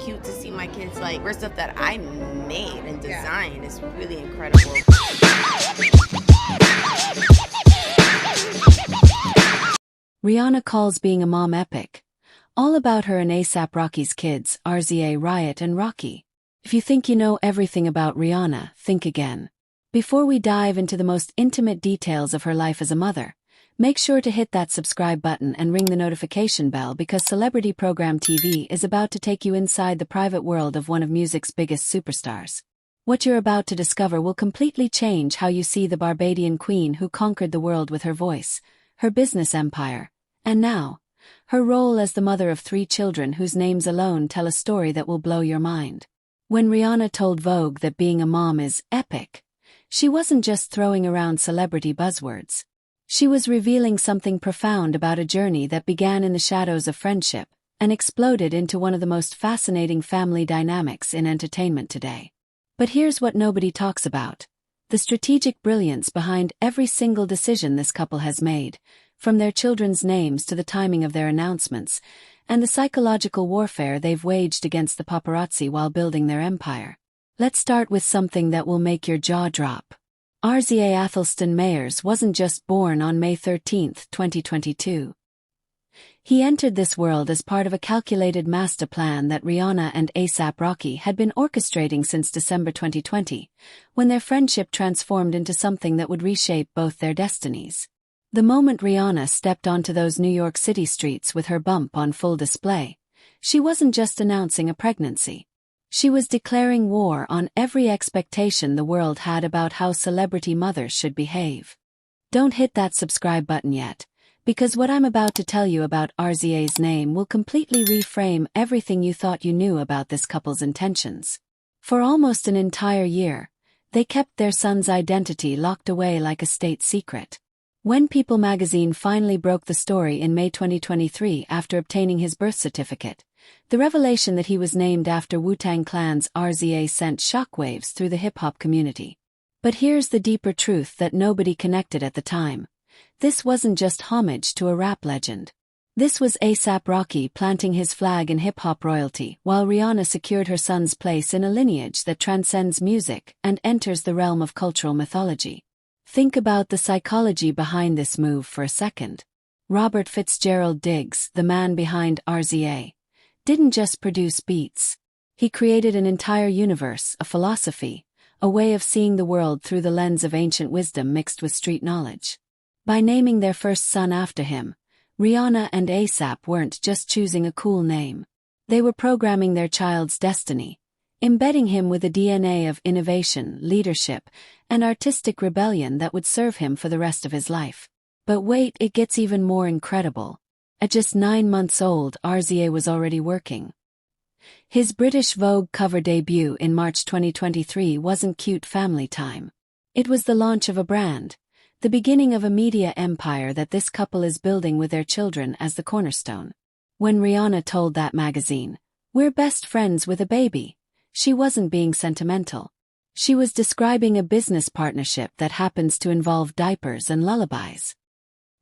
cute to see my kids like wear stuff that I made and designed. It's really incredible. Rihanna calls being a mom epic. All about her and A$AP Rocky's kids, RZA, Riot and Rocky. If you think you know everything about Rihanna, think again. Before we dive into the most intimate details of her life as a mother, make sure to hit that subscribe button and ring the notification bell because Celebrity Program TV is about to take you inside the private world of one of music's biggest superstars. What you're about to discover will completely change how you see the Barbadian queen who conquered the world with her voice, her business empire, and now, her role as the mother of 3 children whose names alone tell a story that will blow your mind. When Rihanna told Vogue that being a mom is epic, she wasn't just throwing around celebrity buzzwords. She was revealing something profound about a journey that began in the shadows of friendship and exploded into one of the most fascinating family dynamics in entertainment today. But here's what nobody talks about: the strategic brilliance behind every single decision this couple has made, from their children's names to the timing of their announcements, and the psychological warfare they've waged against the paparazzi while building their empire. Let's start with something that will make your jaw drop. RZA Athelstan Mayers wasn't just born on May 13, 2022. He entered this world as part of a calculated master plan that Rihanna and A$AP Rocky had been orchestrating since December 2020, when their friendship transformed into something that would reshape both their destinies. The moment Rihanna stepped onto those New York City streets with her bump on full display, she wasn't just announcing a pregnancy. She was declaring war on every expectation the world had about how celebrity mothers should behave. Don't hit that subscribe button yet, because what I'm about to tell you about RZA's name will completely reframe everything you thought you knew about this couple's intentions. For almost an entire year, they kept their son's identity locked away like a state secret. When People magazine finally broke the story in May 2023 after obtaining his birth certificate, the revelation that he was named after Wu-Tang Clan's RZA sent shockwaves through the hip-hop community. But here's the deeper truth that nobody connected at the time. This wasn't just homage to a rap legend. This was A$AP Rocky planting his flag in hip-hop royalty while Rihanna secured her son's place in a lineage that transcends music and enters the realm of cultural mythology. Think about the psychology behind this move for a second. Robert Fitzgerald Diggs, the man behind RZA, didn't just produce beats. He created an entire universe, a philosophy, a way of seeing the world through the lens of ancient wisdom mixed with street knowledge. By naming their first son after him, Rihanna and A$AP weren't just choosing a cool name. They were programming their child's destiny, embedding him with a DNA of innovation, leadership, and artistic rebellion that would serve him for the rest of his life. But wait, it gets even more incredible. At just 9 months old, RZA was already working. His British Vogue cover debut in March 2023 wasn't cute family time. It was the launch of a brand, the beginning of a media empire that this couple is building with their children as the cornerstone. When Rihanna told that magazine, "We're best friends with a baby," she wasn't being sentimental. She was describing a business partnership that happens to involve diapers and lullabies.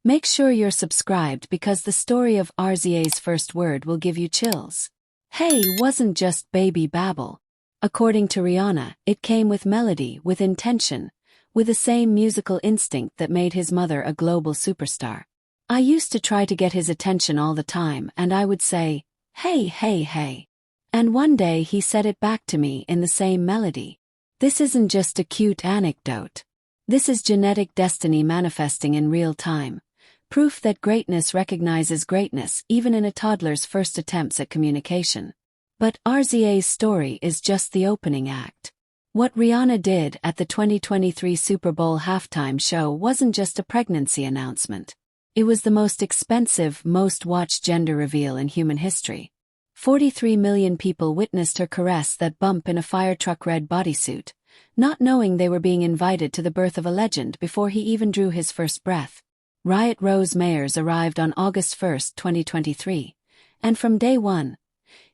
Make sure you're subscribed because the story of RZA's first word will give you chills. Hey wasn't just baby babble. According to Rihanna, it came with melody, with intention, with the same musical instinct that made his mother a global superstar. "I used to try to get his attention all the time and I would say, 'Hey, hey, hey.' And one day he said it back to me in the same melody." This isn't just a cute anecdote. This is genetic destiny manifesting in real time. Proof that greatness recognizes greatness even in a toddler's first attempts at communication. But RZA's story is just the opening act. What Rihanna did at the 2023 Super Bowl halftime show wasn't just a pregnancy announcement. It was the most expensive, most watched gender reveal in human history. 43 million people witnessed her caress that bump in a fire truck red bodysuit, not knowing they were being invited to the birth of a legend before he even drew his first breath. Riot Rose Mayers arrived on August 1, 2023, and from day one,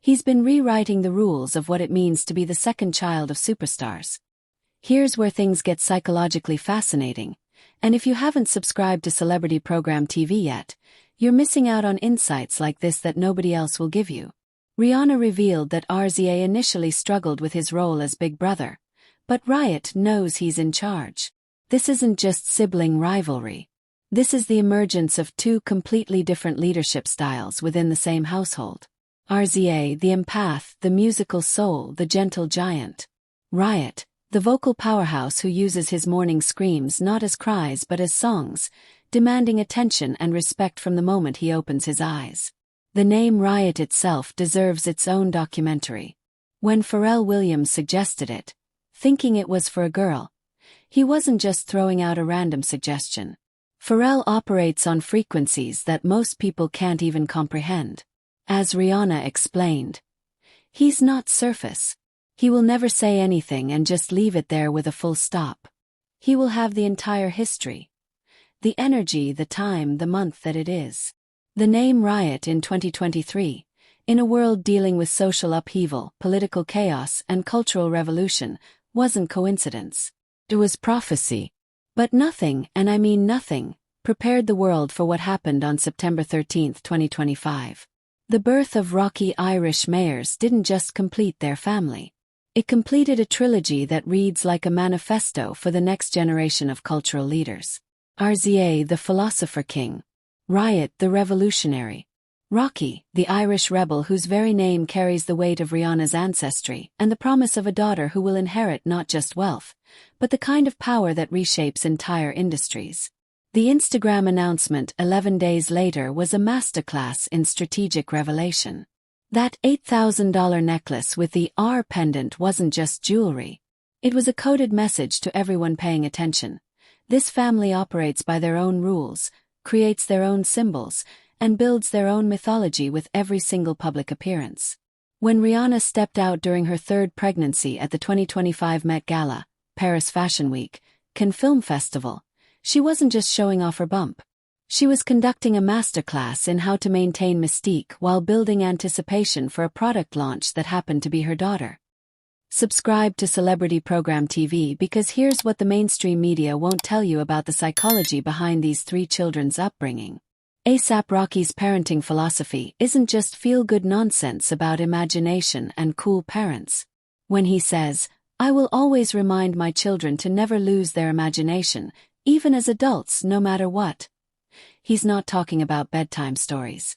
he's been rewriting the rules of what it means to be the second child of superstars. Here's where things get psychologically fascinating, and if you haven't subscribed to Celebrity Program TV yet, you're missing out on insights like this that nobody else will give you. Rihanna revealed that RZA initially struggled with his role as big brother, but Riot knows he's in charge. This isn't just sibling rivalry. This is the emergence of two completely different leadership styles within the same household. RZA, the empath, the musical soul, the gentle giant. Riot, the vocal powerhouse who uses his morning screams not as cries but as songs, demanding attention and respect from the moment he opens his eyes. The name Riot itself deserves its own documentary. When Pharrell Williams suggested it, thinking it was for a girl, he wasn't just throwing out a random suggestion. Pharrell operates on frequencies that most people can't even comprehend. As Rihanna explained, he's not surface. He will never say anything and just leave it there with a full stop. He will have the entire history. The energy, the time, the month that it is. The name Riot in 2023, in a world dealing with social upheaval, political chaos, and cultural revolution, wasn't coincidence. It was prophecy. But nothing, and I mean nothing, prepared the world for what happened on September 13, 2025. The birth of Rocky Irish Mayors didn't just complete their family. It completed a trilogy that reads like a manifesto for the next generation of cultural leaders. RZA, the philosopher king. Riot, the revolutionary. Rocky, the Irish rebel whose very name carries the weight of Rihanna's ancestry and the promise of a daughter who will inherit not just wealth, but the kind of power that reshapes entire industries. The Instagram announcement 11 days later was a masterclass in strategic revelation. That $8,000 necklace with the R pendant wasn't just jewelry. It was a coded message to everyone paying attention. This family operates by their own rules, creates their own symbols, and builds their own mythology with every single public appearance. When Rihanna stepped out during her third pregnancy at the 2025 Met Gala, Paris Fashion Week, Cannes Film Festival, she wasn't just showing off her bump. She was conducting a masterclass in how to maintain mystique while building anticipation for a product launch that happened to be her daughter. Subscribe to Celebrity Program TV because here's what the mainstream media won't tell you about the psychology behind these three children's upbringing. A$AP Rocky's parenting philosophy isn't just feel-good nonsense about imagination and cool parents. When he says, "I will always remind my children to never lose their imagination, even as adults, no matter what," he's not talking about bedtime stories.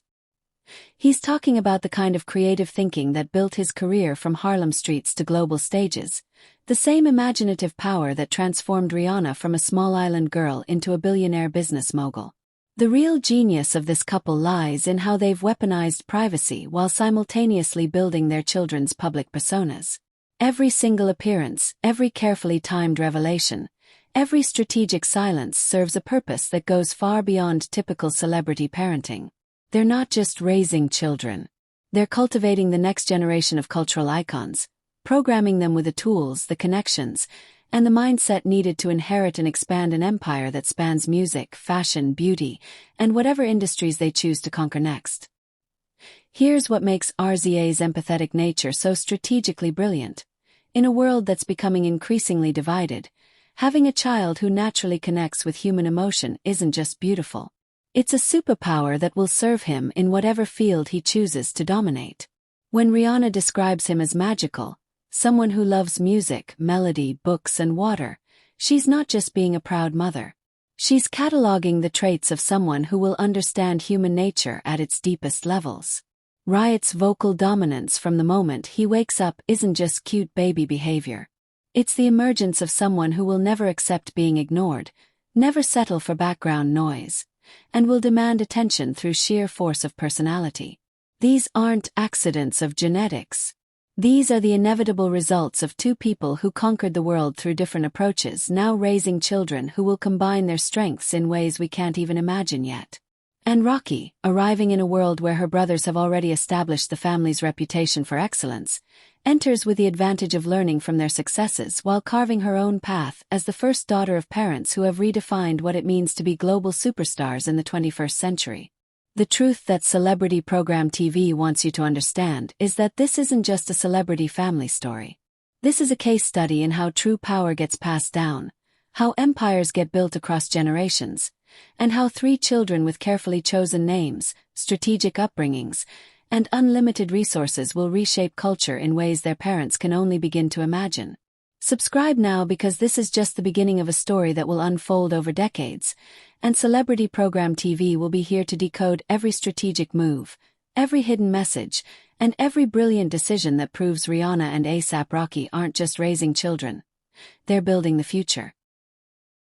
He's talking about the kind of creative thinking that built his career from Harlem streets to global stages, the same imaginative power that transformed Rihanna from a small island girl into a billionaire business mogul. The real genius of this couple lies in how they've weaponized privacy while simultaneously building their children's public personas. Every single appearance, every carefully timed revelation, every strategic silence serves a purpose that goes far beyond typical celebrity parenting. They're not just raising children. They're cultivating the next generation of cultural icons, programming them with the tools, the connections, and the mindset needed to inherit and expand an empire that spans music, fashion, beauty, and whatever industries they choose to conquer next. Here's what makes RZA's empathetic nature so strategically brilliant. In a world that's becoming increasingly divided, having a child who naturally connects with human emotion isn't just beautiful. It's a superpower that will serve him in whatever field he chooses to dominate. When Rihanna describes him as magical, someone who loves music, melody, books, and water, she's not just being a proud mother. She's cataloging the traits of someone who will understand human nature at its deepest levels. Riot's vocal dominance from the moment he wakes up isn't just cute baby behavior. It's the emergence of someone who will never accept being ignored, never settle for background noise, and will demand attention through sheer force of personality. These aren't accidents of genetics. These are the inevitable results of two people who conquered the world through different approaches, now raising children who will combine their strengths in ways we can't even imagine yet. And Rocky, arriving in a world where her brothers have already established the family's reputation for excellence, enters with the advantage of learning from their successes while carving her own path as the first daughter of parents who have redefined what it means to be global superstars in the 21st century. The truth that Celebrity Program TV wants you to understand is that this isn't just a celebrity family story. This is a case study in how true power gets passed down, how empires get built across generations, and how three children with carefully chosen names, strategic upbringings, and unlimited resources will reshape culture in ways their parents can only begin to imagine. Subscribe now because this is just the beginning of a story that will unfold over decades, and Celebrity Program TV will be here to decode every strategic move, every hidden message, and every brilliant decision that proves Rihanna and A$AP Rocky aren't just raising children. They're building the future.